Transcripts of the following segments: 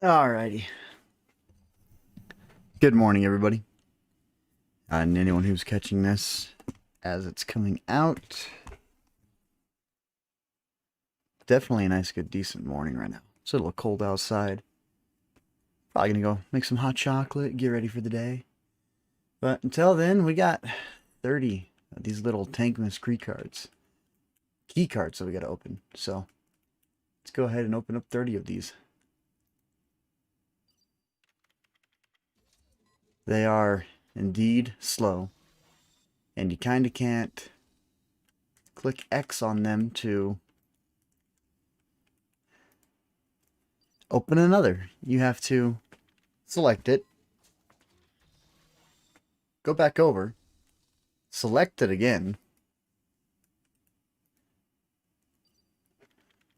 Alrighty. Good morning, everybody. And anyone who's catching this as it's coming out. Definitely a nice, good, decent morning right now. It's a little cold outside. Probably gonna go make some hot chocolate, get ready for the day. But until then, we got 30 of these little tankless key cards that we gotta open. So let's go ahead and open up 30 of these. They are indeed slow, and you kind of can't click X on them to open another. You have to select it, go back over, select it again.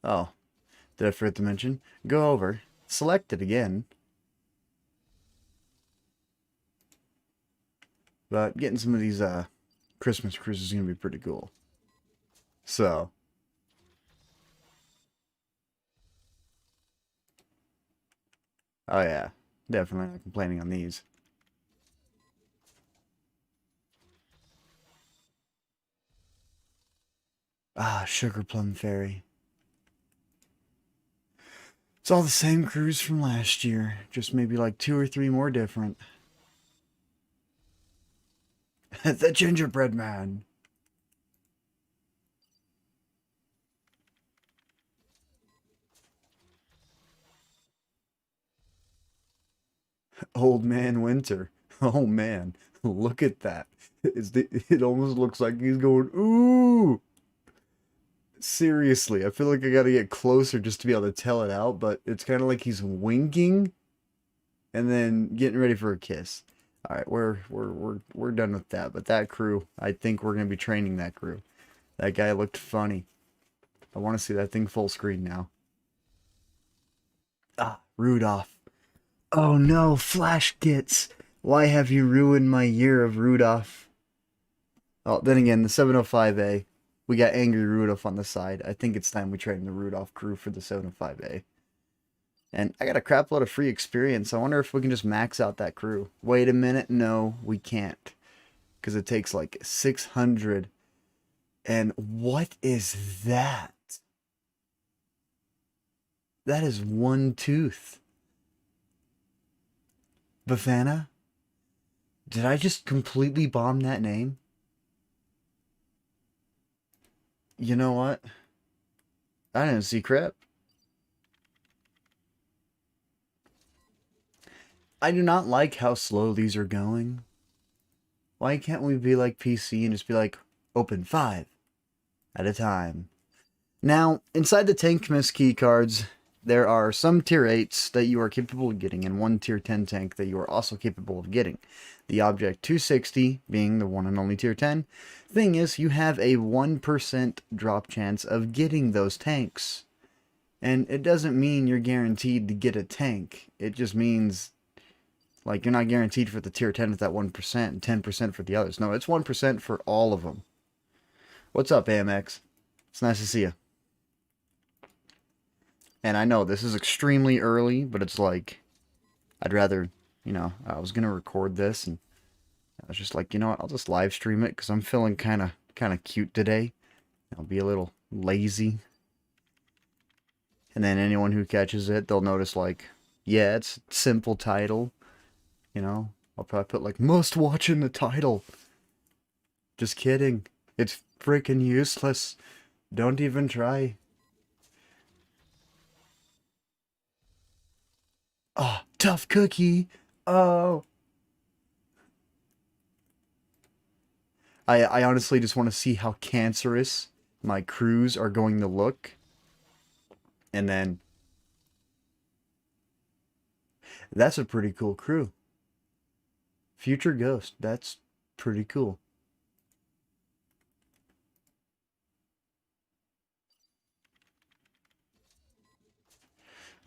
Oh, did I forget to mention? Go over, select it again. But getting some of these Christmas cruises is going to be pretty cool. So, oh yeah, definitely not complaining on these. Ah, Sugar Plum Fairy. It's all the same cruise from last year, just maybe like 2 or 3 more different. The Gingerbread Man. Old Man Winter. Oh man, look at that. It almost looks like he's going, ooh! Seriously, I feel like I gotta get closer just to be able to tell it out, but it's kind of like he's winking and then getting ready for a kiss. All right, we're done with that. But that crew, I think we're gonna be training that crew. That guy looked funny. I want to see that thing full screen now. Ah, Rudolph. Oh no, Flash Gits. Why have you ruined my year of Rudolph? Oh, then again, the 705A. We got Angry Rudolph on the side. I think it's time we train the Rudolph crew for the 705A. And I got a crap load of free experience. I wonder if we can just max out that crew. Wait a minute. No, we can't. Because it takes like 600. And what is that? That is one tooth. Bafana? Did I just completely bomb that name? You know what? I didn't see crap. I do not like how slow these are going. Why can't we be like PC and just be like, open 5 at a time? Now, inside the tanksmas key cards, there are some tier 8s that you are capable of getting, and one tier 10 tank that you are also capable of getting. The Object 260 being the one and only tier 10. Thing is, you have a 1% drop chance of getting those tanks. And it doesn't mean you're guaranteed to get a tank. It just means, like, you're not guaranteed for the tier 10 with that 1% and 10% for the others. No, it's 1% for all of them. What's up, AMX? It's nice to see you. And I know this is extremely early, but it's like, I'd rather, I was going to record this and I was just like, you know what, I'll just live stream it because I'm feeling kind of cute today. I'll be a little lazy. And then anyone who catches it, they'll notice like, yeah, it's a simple title. I'll probably put like, must watch in the title. Just kidding. It's freaking useless. Don't even try. Oh, tough cookie. Oh. I honestly just want to see how cancerous my crews are going to look. And then that's a pretty cool crew. Future Ghost. That's pretty cool.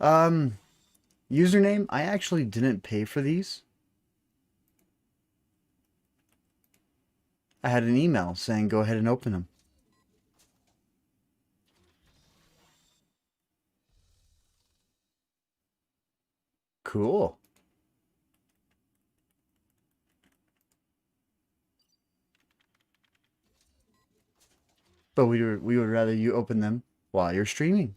Um, Username. I actually didn't pay for these. I had an email saying go ahead and open them. Cool. But we would rather you open them while you're streaming.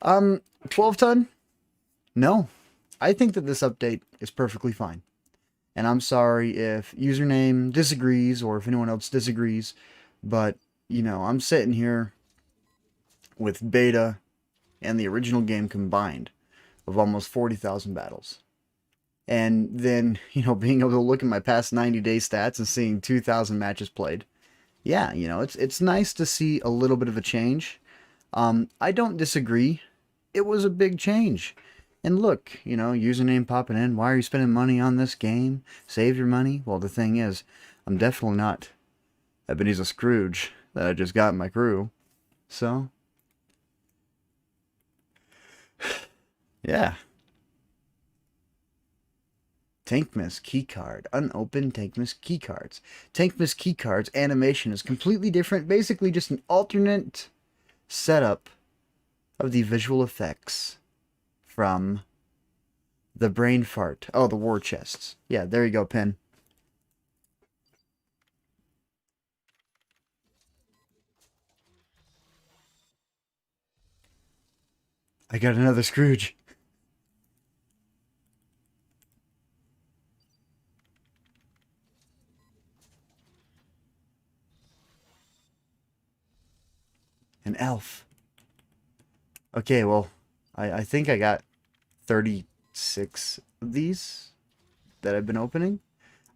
12 ton? No. I think that this update is perfectly fine. And I'm sorry if username disagrees or if anyone else disagrees, but I'm sitting here with beta and the original game combined of almost 40,000 battles. And then, being able to look at my past 90-day stats and seeing 2,000 matches played. Yeah, it's nice to see a little bit of a change. I don't disagree. It was a big change. And look, username popping in. Why are you spending money on this game? Save your money. Well, the thing is, I'm definitely not Ebenezer Scrooge that I just got in my crew. So, yeah. Tankmas keycard. Unopened Tankmas keycards. Tankmas keycards animation is completely different. Basically just an alternate setup of the visual effects from the brain fart. Oh, the war chests. Yeah, there you go, Pin. I got another Scrooge. An elf. Okay, well, I think I got 36 of these that I've been opening.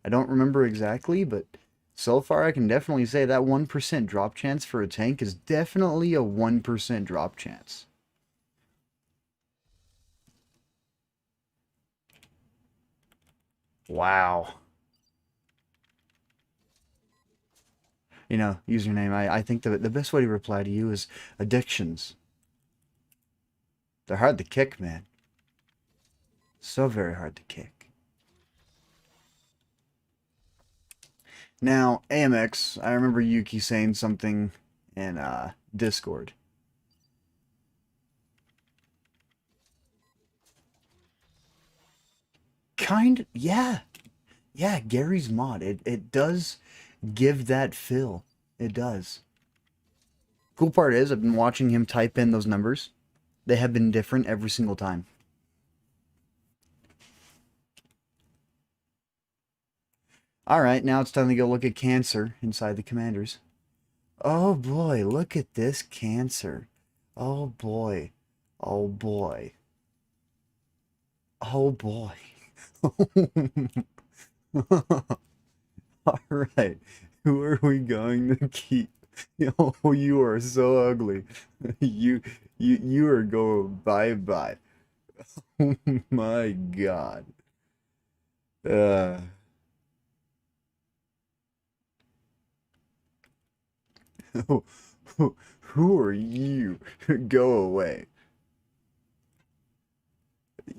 I don't remember exactly, but so far I can definitely say that 1% drop chance for a tank is definitely a 1% drop chance. Wow. Username, I think the best way to reply to you is addictions. They're hard to kick, man. So very hard to kick. Now, AMX, I remember Yuki saying something in Discord. Yeah. Yeah, Gary's mod. It does give that feel. It does. Cool part is I've been watching him type in those numbers. They have been different every single time. Alright, now it's time to go look at cancer inside the commanders. Oh boy, look at this cancer. Oh boy. Oh boy. Oh boy. Alright, who are we going to keep? Oh, you are so ugly. You are going bye-bye. Oh my god. Uh, who are you? Go away.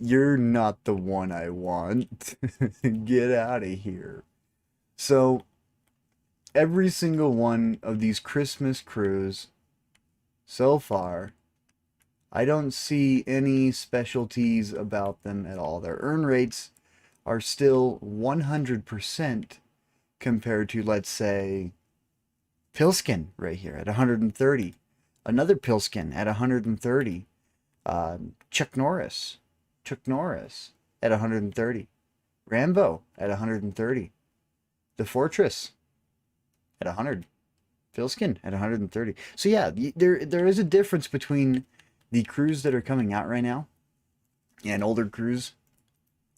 You're not the one I want. Get out of here. So, every single one of these Christmas crews so far, I don't see any specialties about them at all. Their earn rates are still 100% compared to, let's say, Pilskin right here at 130. Another Pilskin at 130. Chuck Norris. Chuck Norris at 130. Rambo at 130. The Fortress at 100. Pilskin at 130. So yeah, there is a difference between the crews that are coming out right now and older crews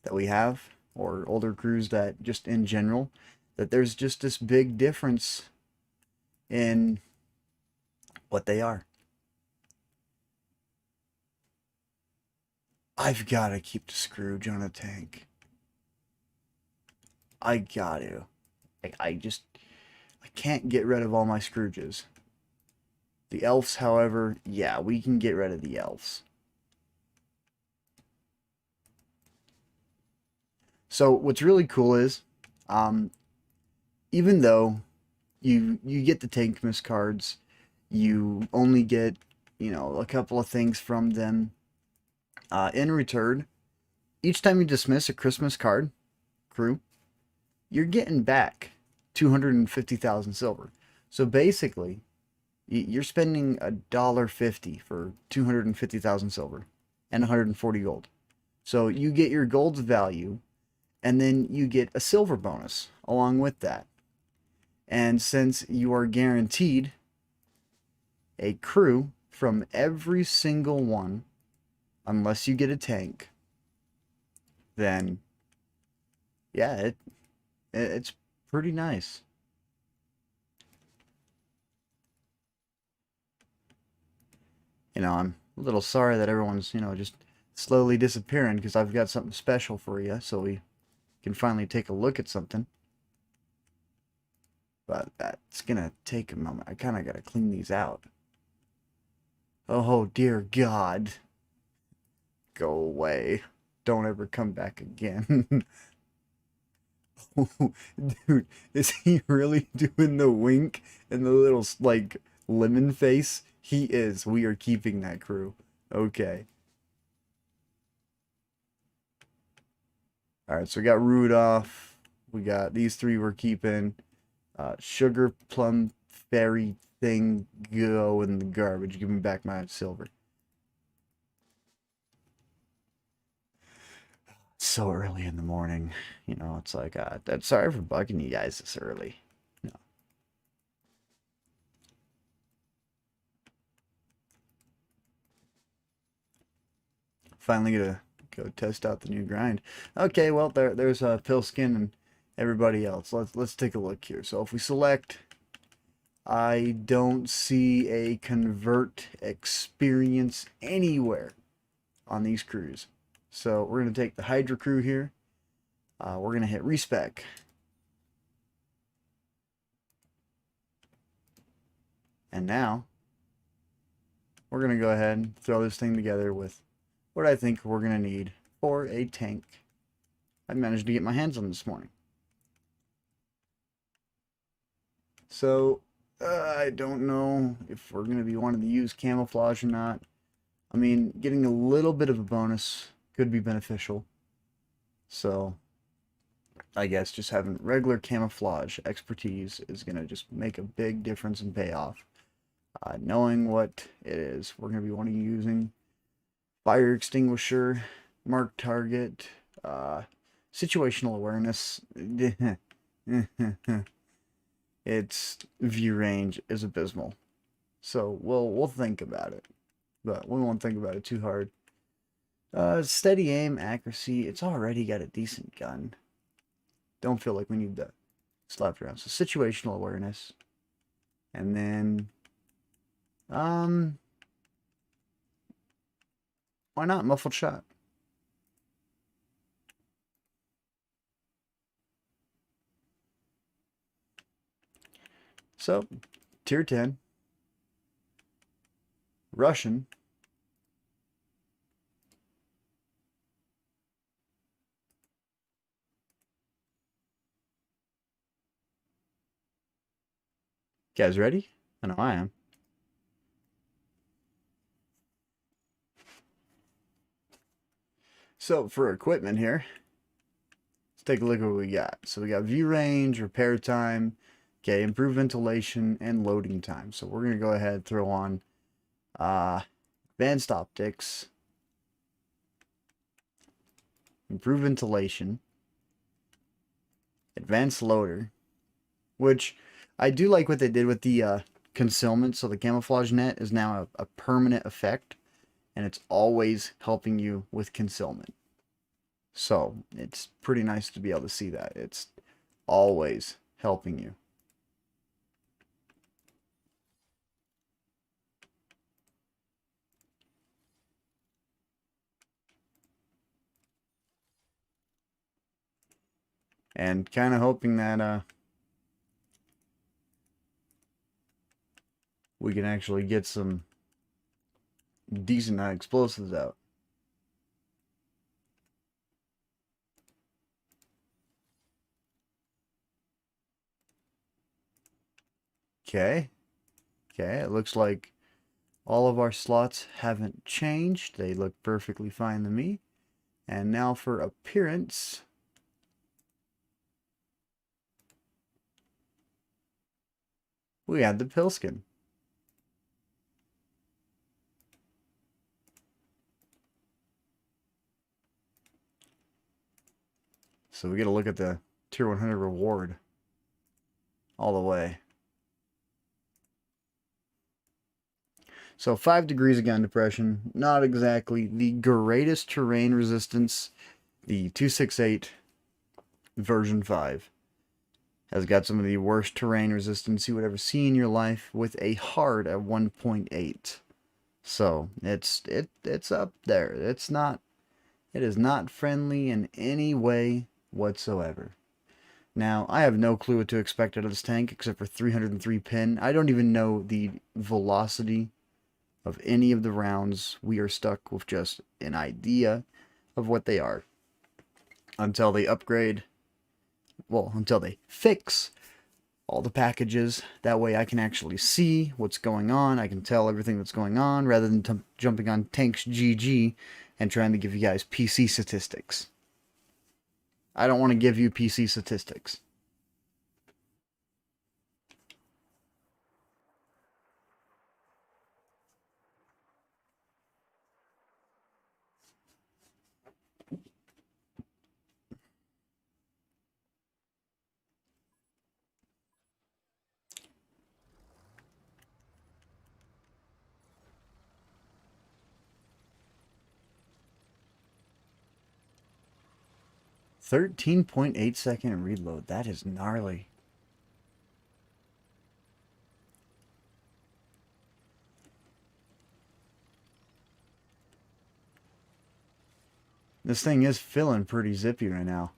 that we have, or older crews that just in general, that there's just this big difference in what they are. I've got to keep the Scrooge on a tank. I got to. I can't get rid of all my Scrooges. The elves, however, yeah, we can get rid of the elves. So what's really cool is, even though you get the Tankmas cards, you only get you know, a couple of things from them. In return, each time you dismiss a Christmas card crew, you're getting back 250,000 silver. So basically, you're spending $1.50 for 250,000 silver and 140 gold. So you get your gold's value, and then you get a silver bonus along with that. And since you are guaranteed a crew from every single one, unless you get a tank, then yeah, it's pretty nice. You know, I'm a little sorry that everyone's, you know, just slowly disappearing because I've got something special for you so we can finally take a look at something. But that's gonna take a moment. I kind of gotta clean these out. Oh, dear God. Go away. Don't ever come back again. Dude, is he really doing the wink and the little, like, lemon face? He is. We are keeping that crew. Okay. Alright, so we got Rudolph. We got these three we're keeping. Sugar Plum Fairy thing, go in the garbage. Give me back my silver. So early in the morning, you know, it's like, sorry for bugging you guys this early. No. Finally gonna go test out the new grind. Okay, well, there's Pillskin and everybody else. Let's take a look here. So if we select, I don't see a convert experience anywhere on these crews. So we're going to take the Hydra crew here. We're going to hit respec. And now we're going to go ahead and throw this thing together with what I think we're going to need for a tank I managed to get my hands on this morning. So I don't know if we're going to be wanting to use camouflage or not. I mean, getting a little bit of a bonus could be beneficial. So I guess just having regular camouflage expertise is going to just make a big difference in payoff. Knowing what it is, we're going to be wanting using fire extinguisher, mark target, situational awareness. Its view range is abysmal. So we'll think about it, but we won't think about it too hard. Steady aim, accuracy. It's already got a decent gun. Don't feel like we need to slap around. So situational awareness, and then why not muffled shot? So tier 10, Russian. Guys ready? I know I am. So for equipment here, let's take a look at what we got. So we got view range, repair time, okay, improved ventilation, and loading time. So we're gonna go ahead and throw on advanced optics, improved ventilation, advanced loader, which I do like what they did with the concealment. So the camouflage net is now a permanent effect, and it's always helping you with concealment. So it's pretty nice to be able to see that. It's always helping you. And kind of hoping that we can actually get some decent explosives out. Okay. Okay, it looks like All of our slots haven't changed. They look perfectly fine to me. And now for appearance. We add the Pilskin. So we get a look at the Tier 100 reward all the way. So 5 degrees of gun depression, not exactly the greatest terrain resistance. The 268 version 5 has got some of the worst terrain resistance you would ever see in your life with a hard at 1.8. So it's up there. It is not friendly in any way whatsoever. Now, I have no clue what to expect out of this tank except for 303 pin. I don't even know the velocity of any of the rounds. We are stuck with just an idea of what they are until they upgrade, well, until they fix all the packages. That way I can actually see what's going on. I can tell everything that's going on rather than jumping on Tanks GG and trying to give you guys PC statistics. I don't want to give you PC statistics. .8 second reload. That is gnarly. This thing is feeling pretty zippy right now.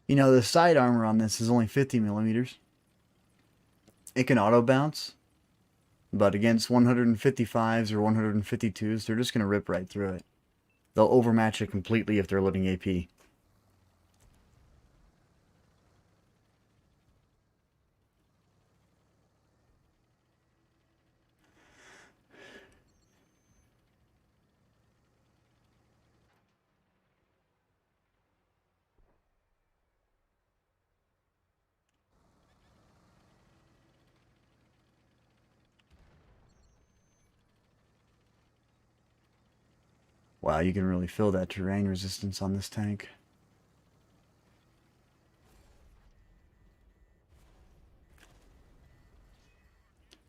You know, the side armor on this is only 50 millimeters. It can auto bounce, but against 155s or 152s, they're just going to rip right through it. They'll overmatch it completely if they're loading AP. Wow, you can really feel that terrain resistance on this tank.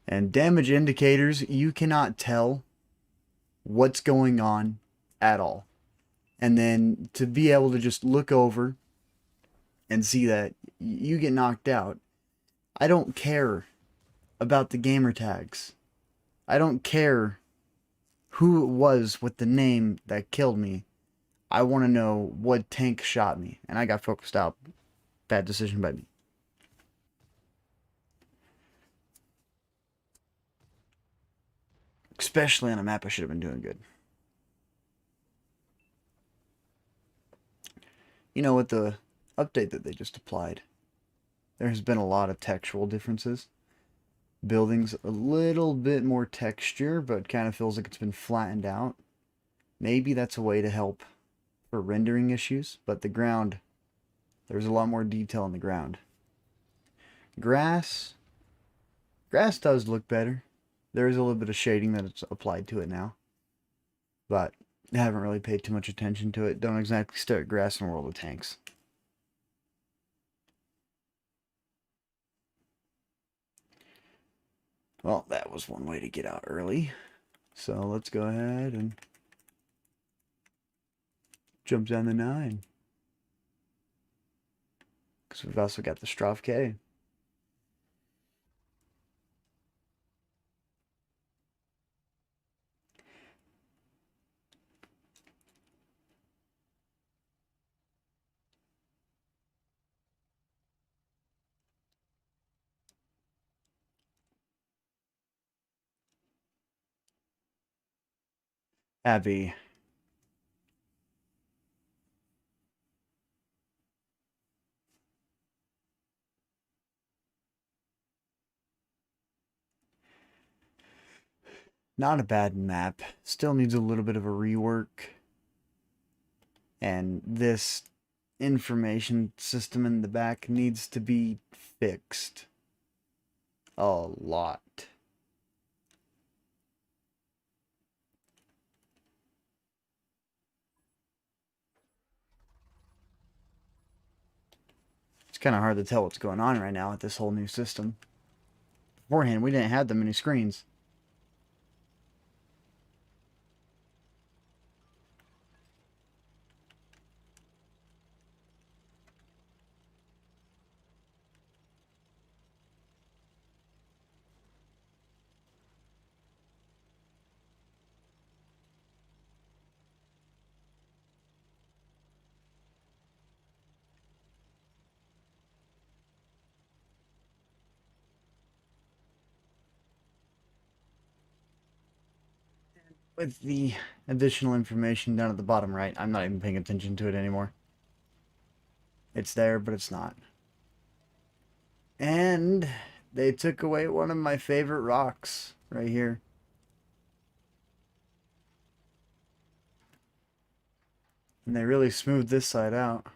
And damage indicators, you cannot tell what's going on at all. And then to be able to just look over and see that you get knocked out. I don't care about the gamer tags. I don't care who it was with the name that killed me. I want to know what tank shot me. And I got focused out. Bad decision by me. Especially on a map I should have been doing good. You know, with the update that they just applied, there has been a lot of textual differences. Buildings a little bit more texture, but kind of feels like it's been flattened out. Maybe that's a way to help for rendering issues, but the ground, there's a lot more detail in the ground. Grass does look better. There is a little bit of shading that's applied to it now, but I haven't really paid too much attention to it. Don't exactly stare at grass in World of Tanks. Well, that was one way to get out early. So let's go ahead and jump down the 9. Because we've also got the Strav K. Abby. Not a bad map. Still needs a little bit of a rework. And this information system in the back needs to be fixed a lot. It's kind of hard to tell what's going on right now with this whole new system. Beforehand, we didn't have that many screens. With the additional information down at the bottom right, I'm not even paying attention to it anymore. It's there, but it's not. And they took away one of my favorite rocks right here. And they really smoothed this side out.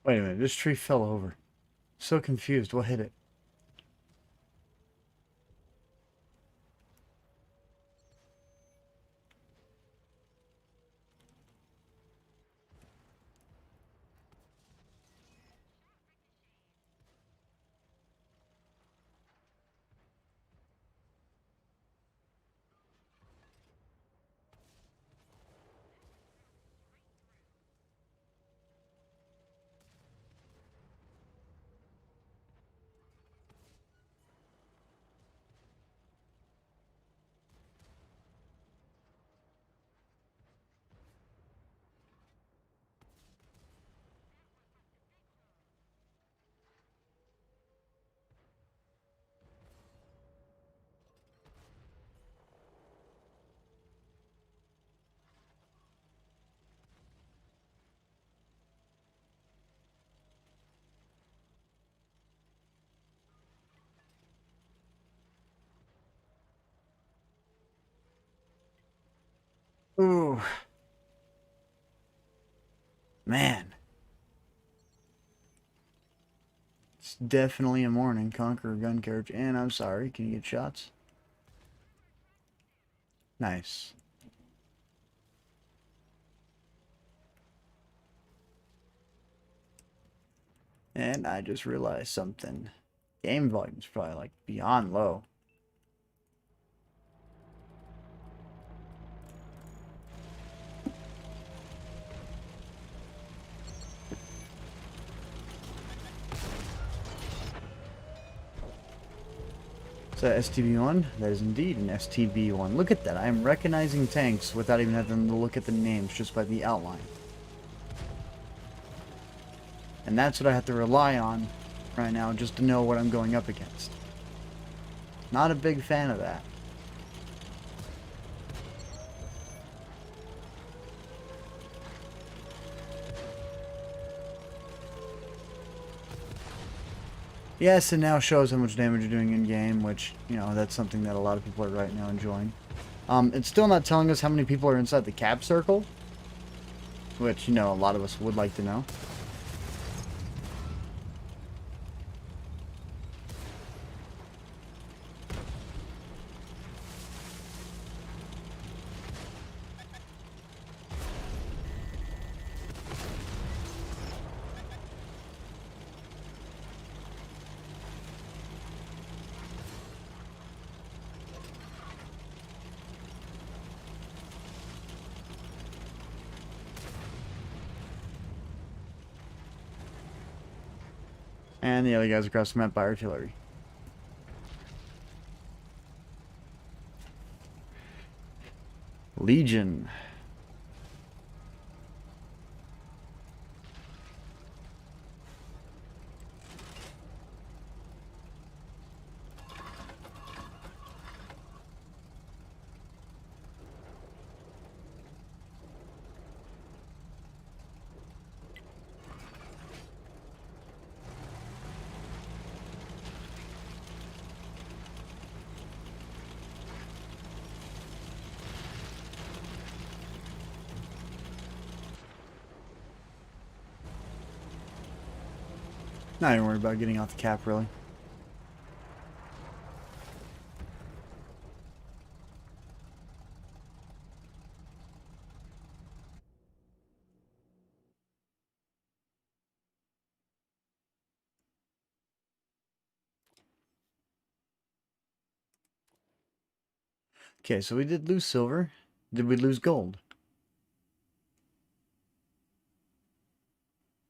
Wait a minute, this tree fell over. So confused, what hit it? Ooh. Man. It's definitely a morning. Conqueror gun carriage. And I'm sorry, can you get shots? Nice. And I just realized something. Game volume's probably like beyond low. Is that STB1? That is indeed an STB1. Look at that. I am recognizing tanks without even having to look at the names, just by the outline. And that's what I have to rely on right now, just to know what I'm going up against. Not a big fan of that. Yes, it now shows how much damage you're doing in game, which, you know, that's something that a lot of people are right now enjoying. It's still not telling us how many people are inside the cap circle, which, you know, a lot of us would like to know. And the other guys across the map by artillery. Legion. Not even worried about getting off the cap, really. Okay, so we did lose silver. Did we lose gold?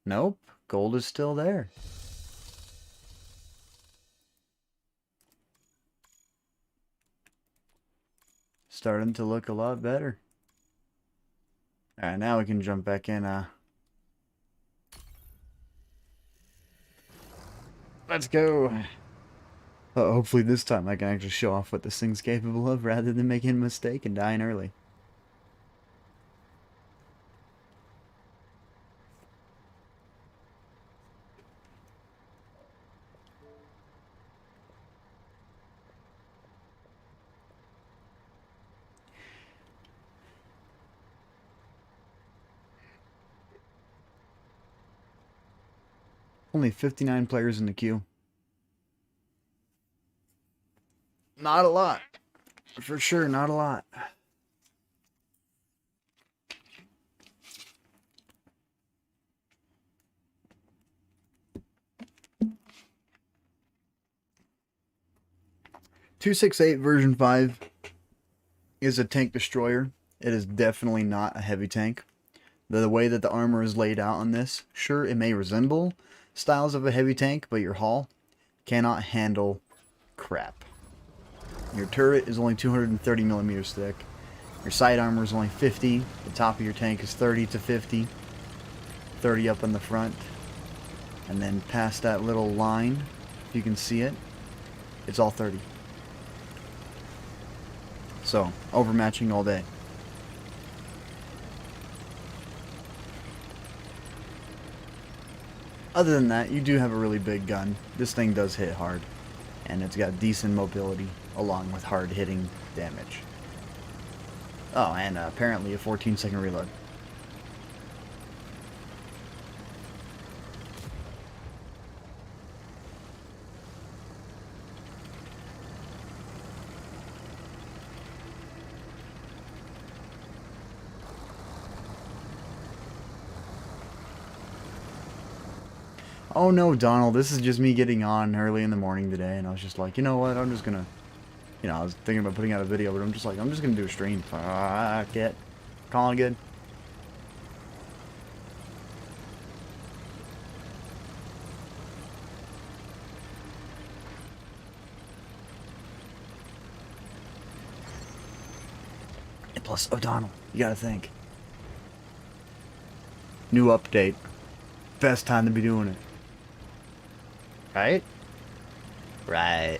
Nope. Gold is still there. Starting to look a lot better. Alright, now we can jump back in. Let's go. Hopefully this time I can actually show off what this thing's capable of rather than making a mistake and dying early. Only 59 players in the queue. Not a lot. For sure, not a lot. .268 version 5 is a tank destroyer. It is definitely not a heavy tank. The way that the armor is laid out on this, sure, it may resemble styles of a heavy tank, but your hull cannot handle crap. Your turret is only 230 millimeters thick. Your side armor is only 50. The top of your tank is 30 to 50. 30 up in the front. And then past that little line, if you can see it, it's all 30. So, overmatching all day. Other than that, you do have a really big gun. This thing does hit hard. And it's got decent mobility, along with hard-hitting damage. Oh, and apparently a 14-second reload. Oh no, Donald, this is just me getting on early in the morning today, and I was just like, you know what, I'm just gonna, you know, I was thinking about putting out a video, but I'm just like, I'm just gonna do a stream. Fuck it. Calling it good. And plus, O'Donnell, you gotta think. New update. Best time to be doing it. Right? Right.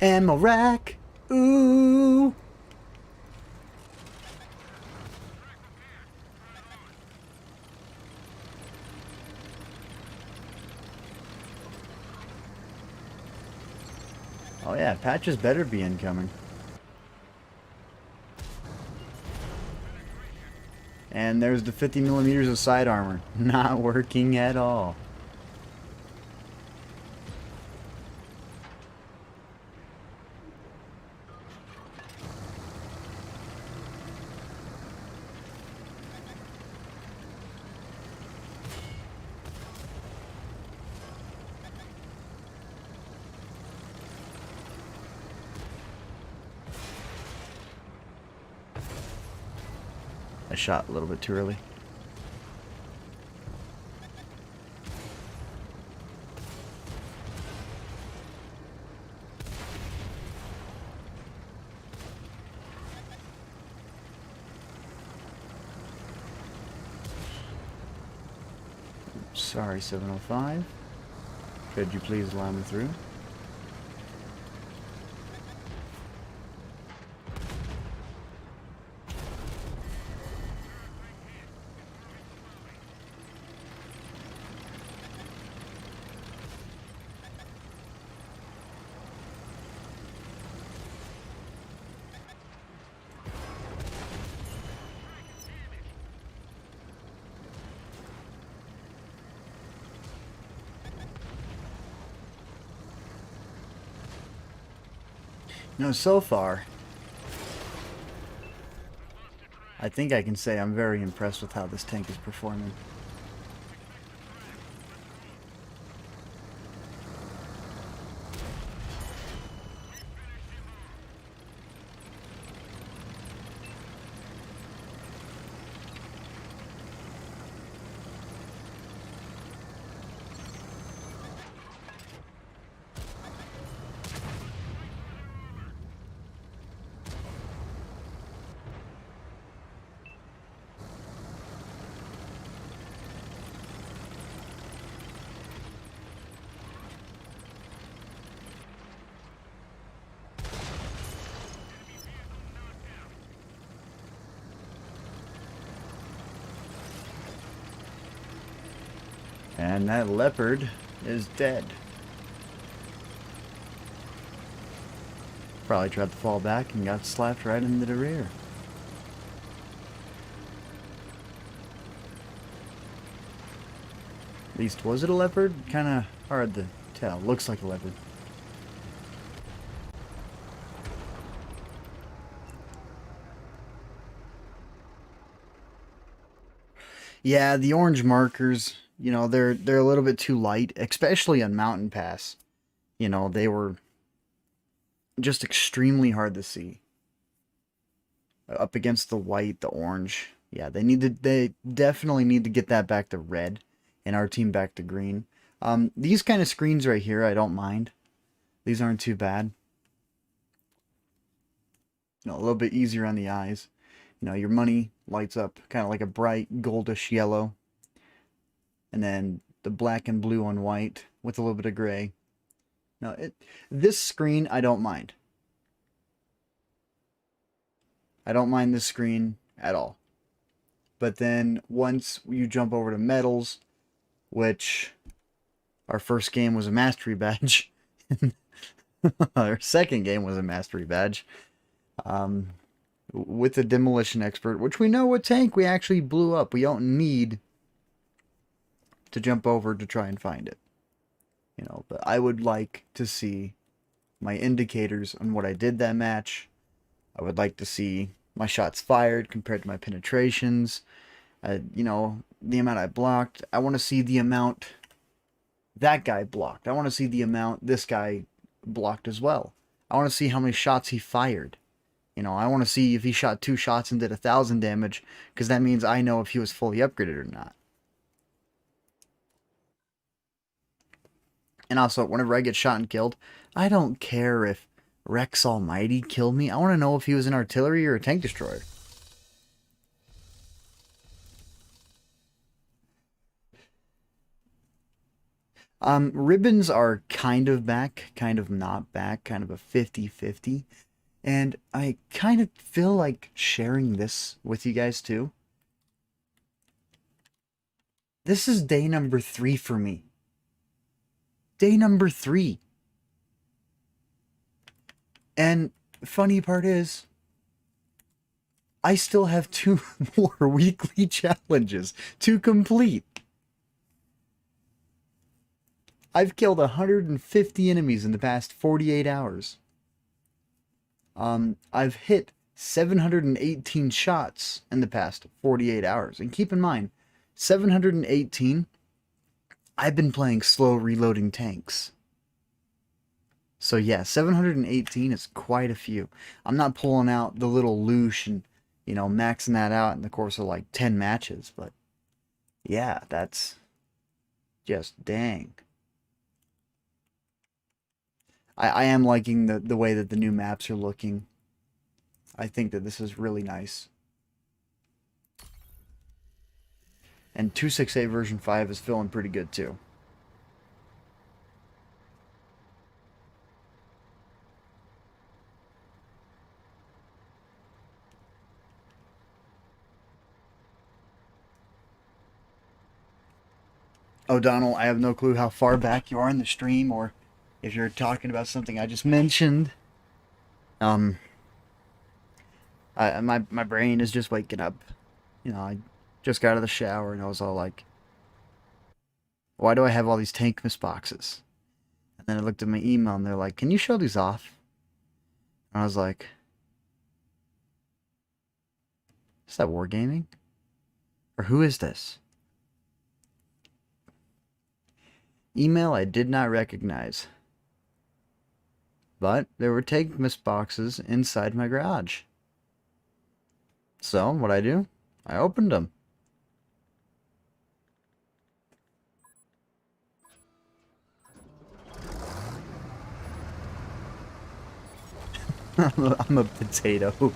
Ammo rack. Ooh. Oh yeah, patches better be incoming. And there's the 50 millimeters of side armor. Not working at all. I shot a little bit too early. Sorry, 705. Could you please allow me through? No, so far, I think I can say I'm very impressed with how this tank is performing. And that leopard is dead. Probably tried to fall back and got slapped right into the rear. At least, was it a leopard? Kinda hard to tell. Looks like a leopard. Yeah, the orange markers, you know, they're a little bit too light, especially on Mountain Pass. You know, they were just extremely hard to see. Up against the white, the orange. Yeah, they definitely need to get that back to red and our team back to green. These kind of screens right here, I don't mind. These aren't too bad. You know, a little bit easier on the eyes. You know, your money lights up kind of like a bright goldish yellow. And then the black and blue on white with a little bit of gray. Now, this screen, I don't mind. I don't mind this screen at all. But then once you jump over to medals, which our first game was a mastery badge, our second game was a mastery badge, with the demolition expert, which we know what tank we actually blew up. We don't need to jump over to try and find it. You know, but I would like to see my indicators on what I did that match. I would like to see my shots fired compared to my penetrations. You know, the amount I blocked. I want to see the amount that guy blocked. I want to see the amount this guy blocked as well. I want to see how many shots he fired. You know, I want to see if he shot 2 shots and did 1,000 damage, because that means I know if he was fully upgraded or not. And also, whenever I get shot and killed, I don't care if Rex Almighty killed me. I want to know if he was an artillery or a tank destroyer. Ribbons are kind of back, kind of not back, kind of a 50-50. And I kind of feel like sharing this with you guys too. This is day number 3 for me. Day number 3. And funny part is, I still have 2 more weekly challenges to complete. I've killed 150 enemies in the past 48 hours. I've hit 718 shots in the past 48 hours. And keep in mind, 718, I've been playing slow reloading tanks. So yeah, 718 is quite a few. I'm not pulling out the little loosh and, maxing that out in the course of like 10 matches, but yeah, that's just dang. I am liking the way that the new maps are looking. I think that this is really nice. And 268 version 5 is feeling pretty good too. O'Donnell, I have no clue how far back you are in the stream or if you're talking about something I just mentioned. Um, my brain is just waking up. I just got out of the shower and I was all like, why do I have all these tankless boxes? And then I looked at my email and they're like, can you show these off? And I was like, is that Wargaming? Or who is this? Email I did not recognize. But there were tankless boxes inside my garage. So, what I do? I opened them. I'm a potato.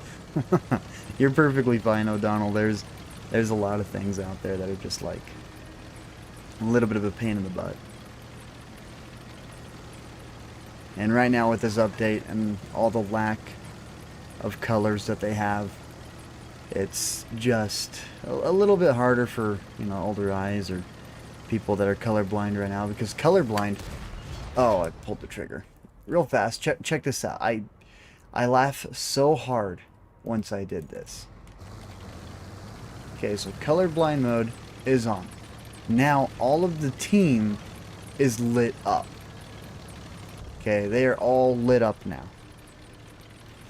You're perfectly fine, O'Donnell. There's a lot of things out there that are just like a little bit of a pain in the butt. And right now with this update and all the lack of colors that they have, it's just a little bit harder for, older eyes or people that are colorblind right now, because colorblind... Oh, I pulled the trigger. Real fast, check this out. I laugh so hard once I did this. Okay, so colorblind mode is on. Now all of the team is lit up. Okay, they are all lit up now.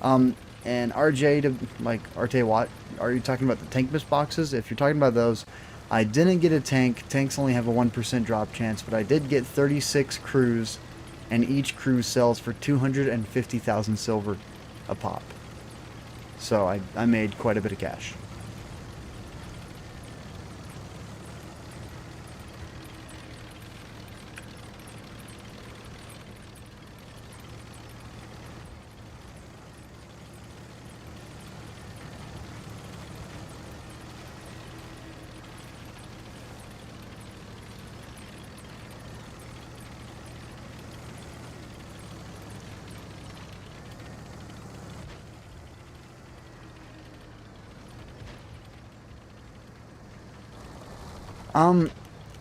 And RJ to RT Watt, are you talking about the tankless boxes? If you're talking about those, I didn't get a tank. Tanks only have a 1% drop chance, but I did get 36 crews, and each crew sells for 250,000 silver a pop. So I made quite a bit of cash.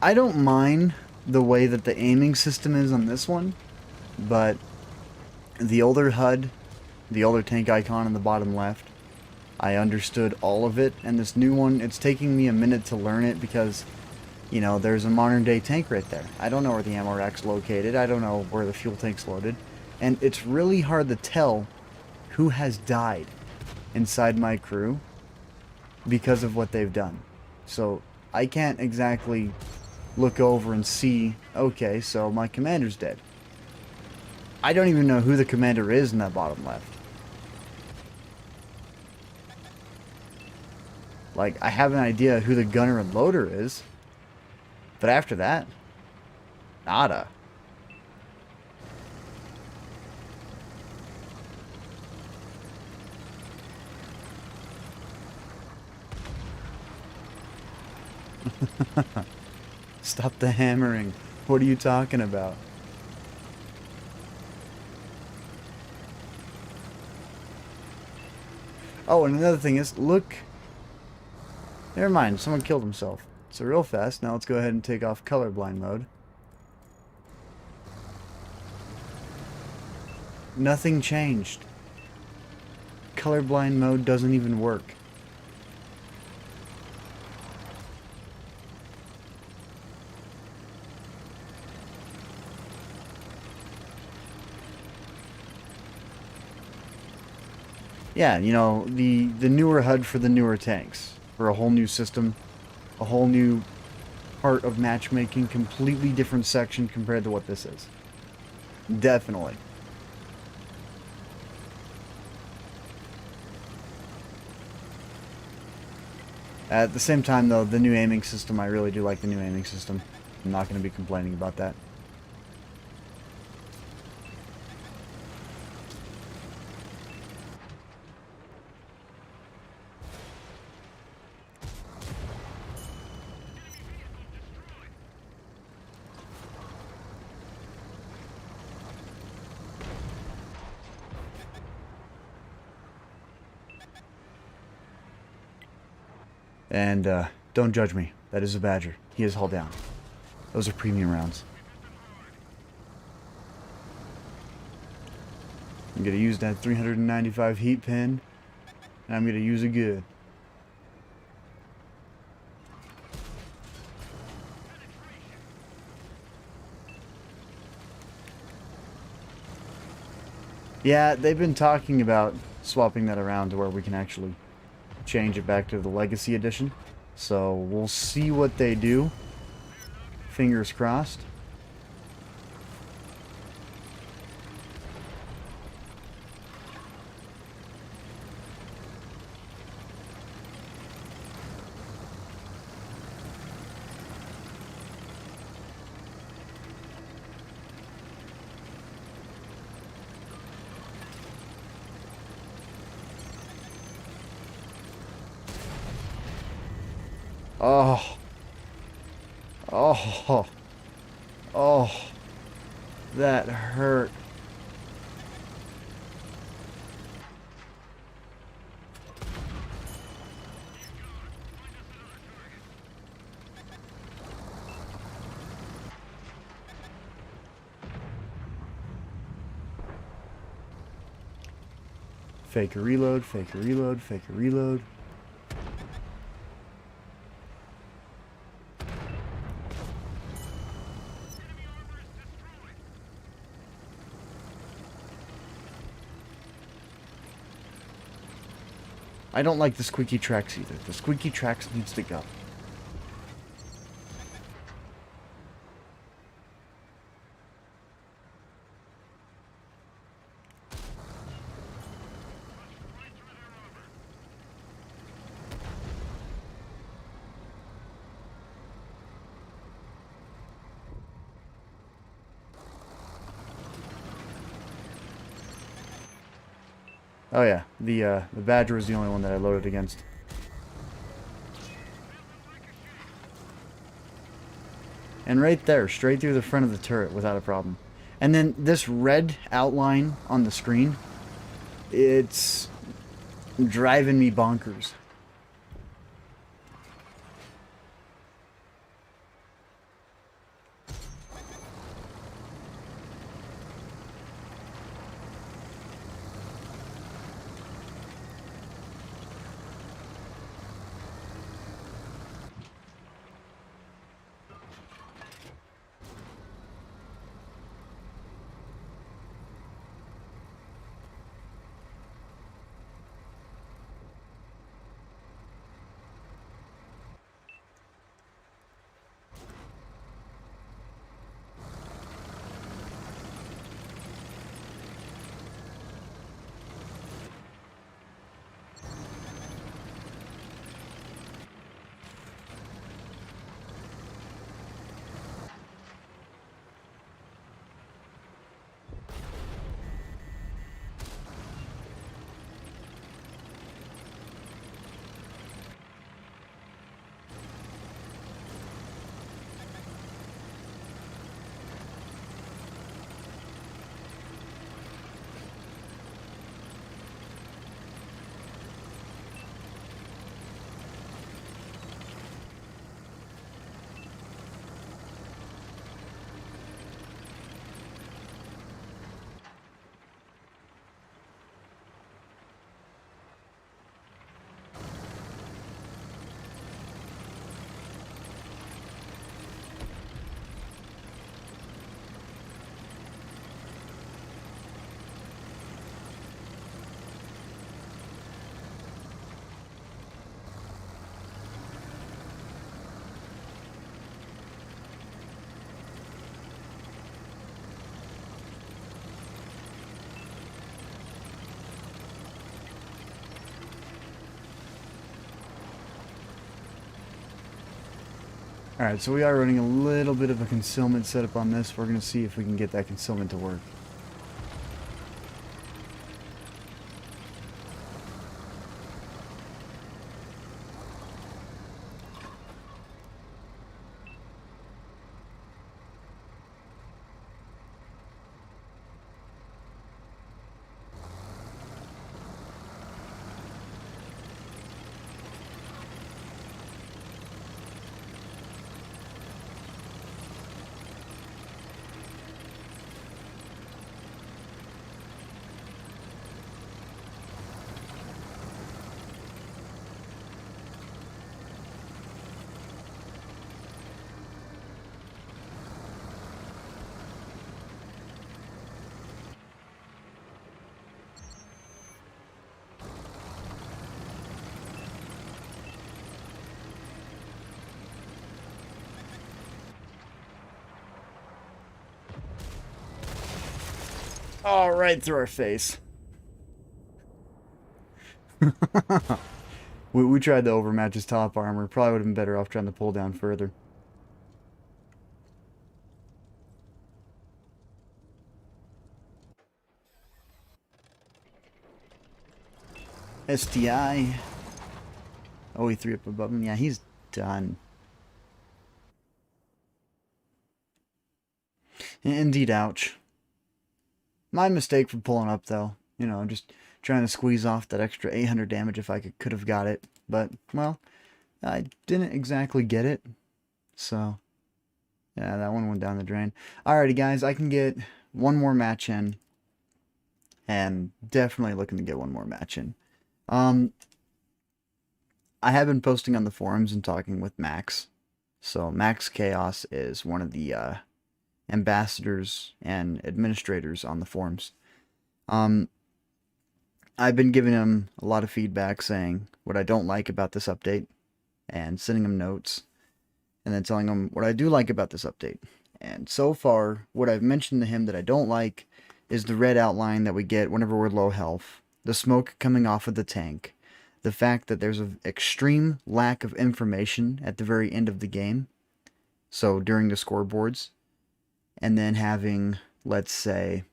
I don't mind the way that the aiming system is on this one, but the older HUD, the older tank icon in the bottom left, I understood all of it, and this new one, it's taking me a minute to learn it because, there's a modern day tank right there. I don't know where the ammo rack's located, I don't know where the fuel tank's loaded, and it's really hard to tell who has died inside my crew because of what they've done. So I can't exactly look over and see, okay, so my commander's dead. I don't even know who the commander is in that bottom left. Like, I have an idea who the gunner and loader is, but after that, nada. Stop the hammering. What are you talking about? Oh, and another thing is, look. Never mind, someone killed himself. So real fast, now let's go ahead and take off colorblind mode. Nothing changed. colorblind mode doesn't even work. Yeah, you know, the newer HUD for the newer tanks. For a whole new system, a whole new part of matchmaking, completely different section compared to what this is. Definitely. At the same time, though, the new aiming system, I really do like the new aiming system. I'm not going to be complaining about that. And, don't judge me. That is a Badger. He is hull down. Those are premium rounds. I'm going to use that 395 heat pin, and I'm going to use it good. Yeah, they've been talking about swapping that around to where we can actually change it back to the Legacy Edition. So we'll see what they do. Fingers crossed. Oh. Oh. Oh. That hurt. Fake a reload, fake a reload, fake a reload. I don't like the squeaky tracks either. The squeaky tracks needs to go. Oh yeah, the Badger is the only one that I loaded against. And right there, straight through the front of the turret without a problem. And then this red outline on the screen, it's driving me bonkers. Alright, so we are running a little bit of a concealment setup on this. We're going to see if we can get that concealment to work. Oh, right through our face. we tried to overmatch his top armor. Probably would have been better off trying to pull down further. STI. Oh, he threw up above him. Yeah, he's done. Indeed, ouch. My mistake for pulling up, though. You know, just trying to squeeze off that extra 800 damage if I could have got it. But, well, I didn't exactly get it. So, yeah, that one went down the drain. Alrighty, guys, I can get one more match in. And definitely looking to get one more match in. I have been posting on the forums and talking with Max. So, Max Chaos is one of the ambassadors and administrators on the forums. I've been giving him a lot of feedback saying what I don't like about this update and sending him notes and then telling him what I do like about this update. And so far, what I've mentioned to him that I don't like is the red outline that we get whenever we're low health, the smoke coming off of the tank, the fact that there's an extreme lack of information at the very end of the game, so during the scoreboards, and then having, let's say,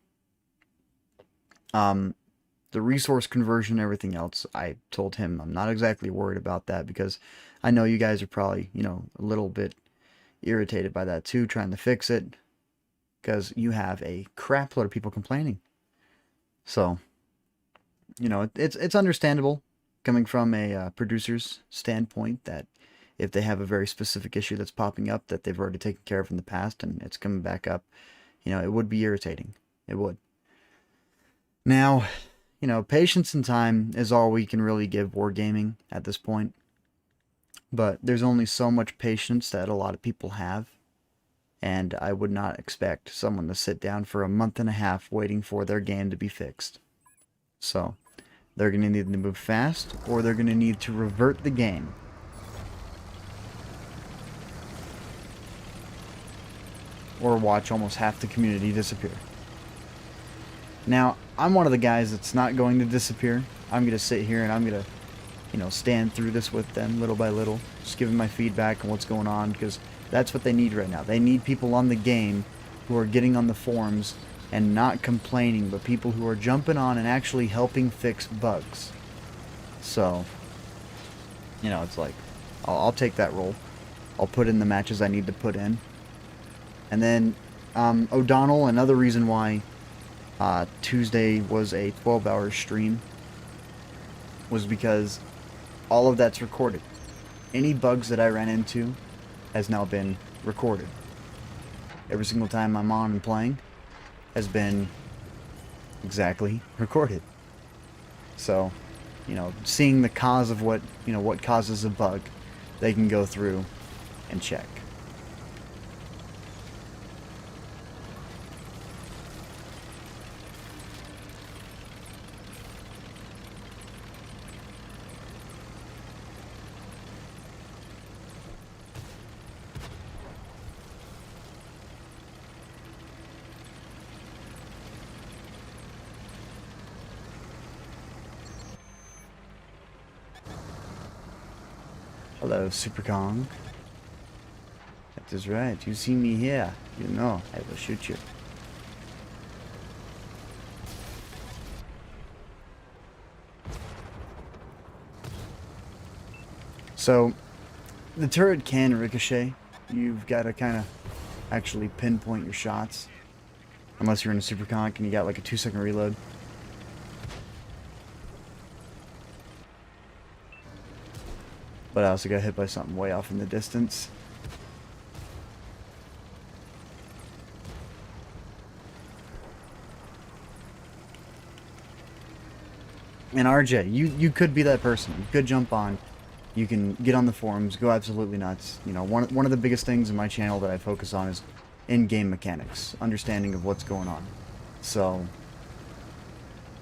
the resource conversion and everything else. I told him I'm not exactly worried about that because I know you guys are probably, you know, a little bit irritated by that too, trying to fix it because you have a crap load of people complaining. So, you know, it's understandable coming from a producer's standpoint that if they have a very specific issue that's popping up that they've already taken care of in the past and it's coming back up, you know, it would be irritating. It would. Now, you know, patience and time is all we can really give wargaming at this point. But there's only so much patience that a lot of people have. And I would not expect someone to sit down for a month and a half waiting for their game to be fixed. So, they're going to need to move fast, or they're going to need to revert the game. Or watch almost half the community disappear. Now, I'm one of the guys that's not going to disappear. I'm going to sit here and I'm going to, you know, stand through this with them little by little. Just giving my feedback on what's going on, because that's what they need right now. They need people on the game who are getting on the forums and not complaining, but people who are jumping on and actually helping fix bugs. So, you know, it's like, I'll take that role. I'll put in the matches I need to put in. And then, O'Donnell, another reason why Tuesday was a 12-hour stream was because all of that's recorded. Any bugs that I ran into has now been recorded. Every single time I'm on and playing has been exactly recorded. So, you know, seeing the cause of what, you know, what causes a bug, they can go through and check. Hello, Super Kong. That is right. You see me here. You know I will shoot you. So, the turret can ricochet. You've got to kind of actually pinpoint your shots. Unless you're in a super conk and you got like a 2-second reload. But I also got hit by something way off in the distance. And RJ, you could be that person. You could jump on. You can get on the forums, go absolutely nuts. You know, one of the biggest things in my channel that I focus on is in-game mechanics, understanding of what's going on. So,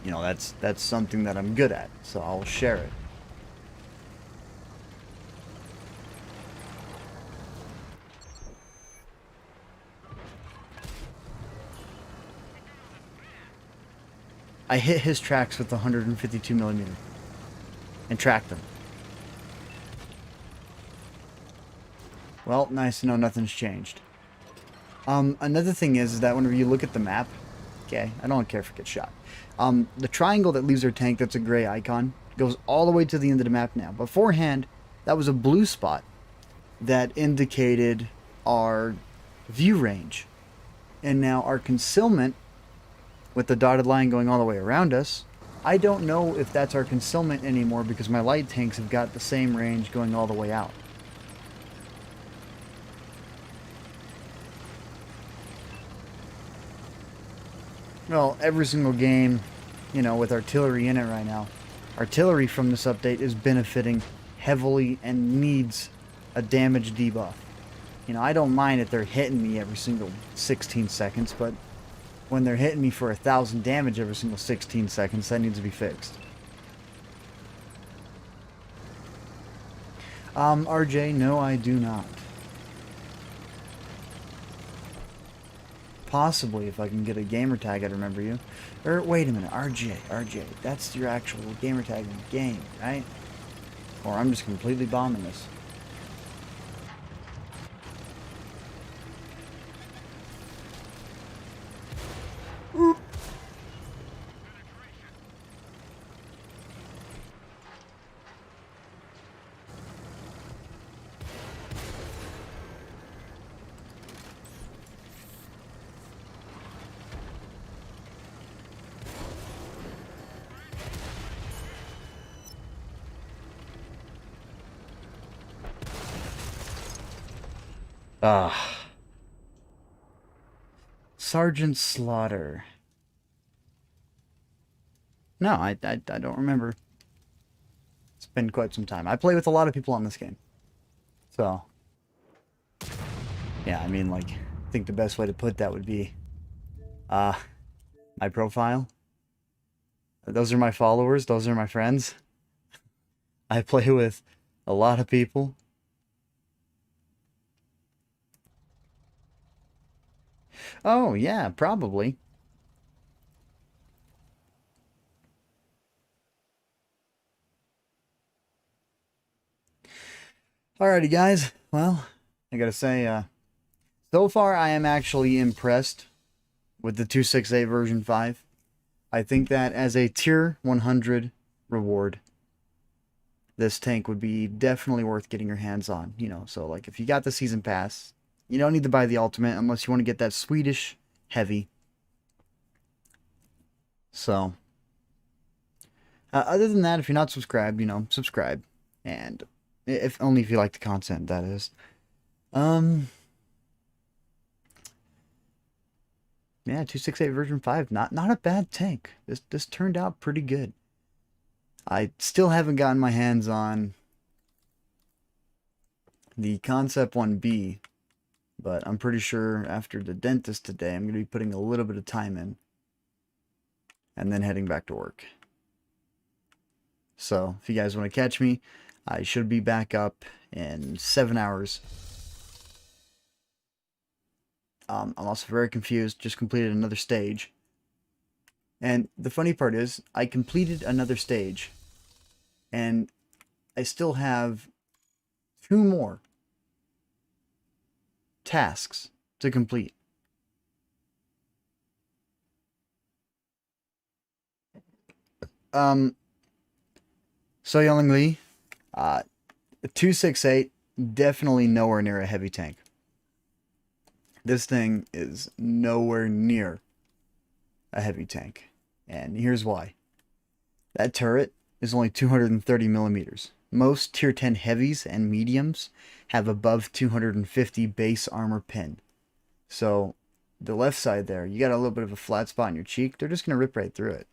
you know, that's something that I'm good at. So I'll share it. I hit his tracks with the 152mm and tracked them. Well, nice to know nothing's changed. Another thing is that whenever you look at the map, okay, I don't care if it gets shot. The triangle that leaves our tank, that's a gray icon, goes all the way to the end of the map now. Beforehand, that was a blue spot that indicated our view range. And now our concealment, with the dotted line going all the way around us, I don't know if that's our concealment anymore because my light tanks have got the same range going all the way out. Well, every single game, you know, with artillery in it right now, artillery from this update is benefiting heavily and needs a damage debuff. You know, I don't mind if they're hitting me every single 16 seconds, but when they're hitting me for 1,000 damage every single 16 seconds, that needs to be fixed. RJ, no, I do not. Possibly, if I can get a gamer tag, I'd remember you. Or, wait a minute, RJ, that's your actual gamer tag in the game, right? Or I'm just completely bombing this. Ah. Sergeant Slaughter. No, I don't remember. It's been quite some time. I play with a lot of people on this game. So, yeah, I mean, like, I think the best way to put that would be, my profile. Those are my followers. Those are my friends. I play with a lot of people. Oh, yeah, probably. Alrighty, guys. Well, I gotta say, so far I am actually impressed with the 268 version 5. I think that as a tier 100 reward, this tank would be definitely worth getting your hands on. You know, so like if you got the season pass, you don't need to buy the ultimate unless you want to get that Swedish heavy. So, other than that, if you're not subscribed, you know, subscribe. And if only if you like the content, that is. Yeah, 268 version 5, not a bad tank. This turned out pretty good. I still haven't gotten my hands on the Concept 1B, but I'm pretty sure after the dentist today, I'm going to be putting a little bit of time in and then heading back to work. So, if you guys want to catch me, I should be back up in 7 hours. I'm also very confused, just completed another stage. And the funny part is, I completed another stage, and I still have 2 more tasks to complete. So Young Lee, 268, definitely nowhere near a heavy tank. This thing is nowhere near a heavy tank. And here's why. That turret is only 230 millimeters. Most tier 10 heavies and mediums have above 250 base armor pin. So the left side there, you got a little bit of a flat spot in your cheek, they're just going to rip right through it.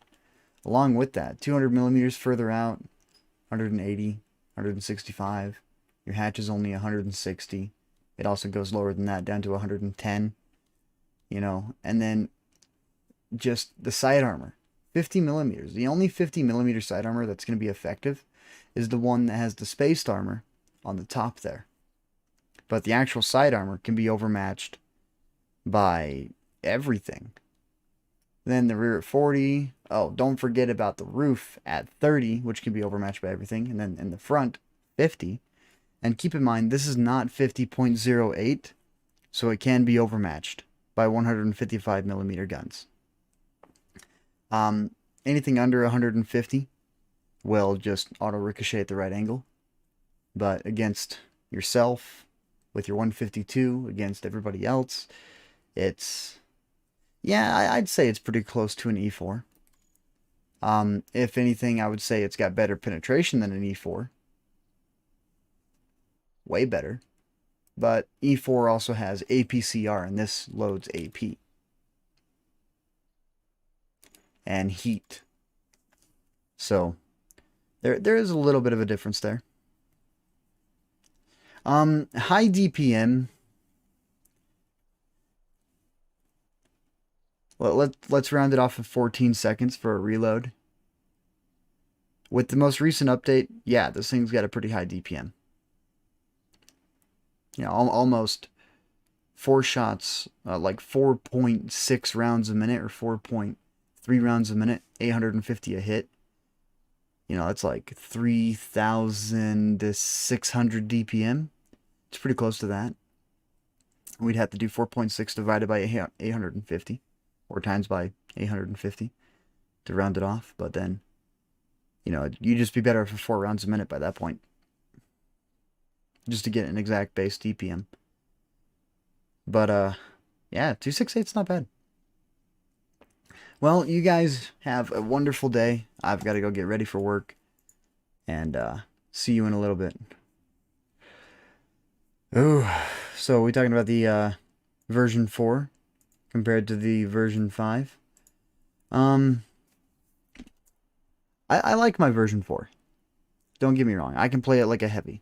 Along with that, 200 millimeters further out, 180, 165. Your hatch is only 160. It also goes lower than that, down to 110. You know, and then just the side armor, 50 millimeters. The only 50 millimeter side armor that's going to be effective is the one that has the spaced armor on the top there. But the actual side armor can be overmatched by everything. Then the rear at 40. Oh, don't forget about the roof at 30, which can be overmatched by everything. And then in the front, 50. And keep in mind, this is not 50.08, so it can be overmatched by 155 millimeter guns. Anything under 150 will just auto ricochet at the right angle. But against yourself, with your 152, against everybody else, it's... yeah, I'd say it's pretty close to an E4. If anything, I would say it's got better penetration than an E4. Way better. But E4 also has APCR, and this loads AP. And heat. So, there is a little bit of a difference there. High DPM... well, let's round it off at 14 seconds for a reload. With the most recent update, yeah, this thing's got a pretty high DPM. You know, almost 4 shots, like 4.6 rounds a minute or 4.3 rounds a minute, 850 a hit. You know, that's like 3,600 DPM. It's pretty close to that. We'd have to do 4.6 divided by 850. Or times by 850 to round it off. But then, you know, you'd just be better for 4 rounds a minute by that point. Just to get an exact base DPM. But, yeah, 268's not bad. Well, you guys have a wonderful day. I've got to go get ready for work. And, see you in a little bit. Oh, so we're talking about the, version 4. Compared to the version 5. I like my version 4. Don't get me wrong. I can play it like a heavy.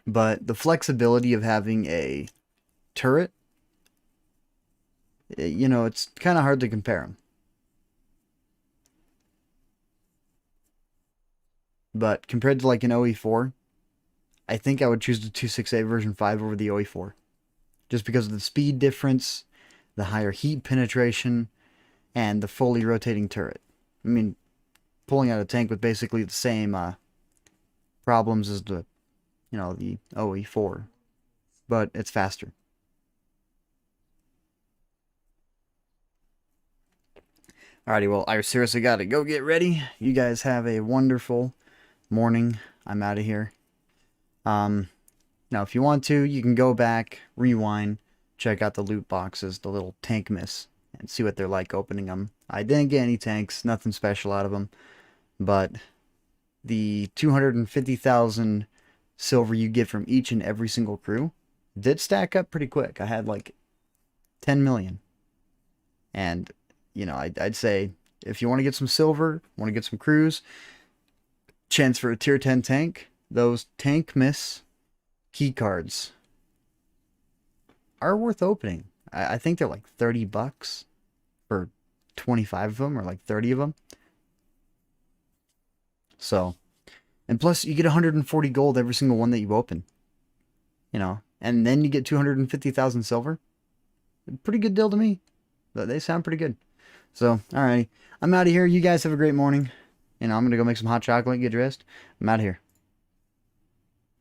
But the flexibility of having a turret, you know, it's kind of hard to compare them. But compared to like an OE4, I think I would choose the 268 version 5 over the OE4. Just because of the speed difference, the higher heat penetration, and the fully rotating turret. I mean, pulling out a tank with basically the same problems as the, you know, the OE4, but it's faster. Alrighty, well, I seriously gotta go get ready. You guys have a wonderful morning. I'm out of here. Now, if you want to, you can go back, rewind, check out the loot boxes, the little tanksmas, and see what they're like opening them. I didn't get any tanks, nothing special out of them, but the 250,000 silver you get from each and every single crew did stack up pretty quick. I had like 10 million. And, you know, I'd say if you want to get some silver, want to get some crews, chance for a tier 10 tank, those tanksmas key cards are worth opening. I think they're like 30 bucks for 25 of them, or like 30 of them. So, and plus you get 140 gold every single one that you open. You know, and then you get 250,000 silver. Pretty good deal to me. They sound pretty good. So, alrighty. I'm out of here. You guys have a great morning. You know, I'm going to go make some hot chocolate, get dressed. I'm out of here.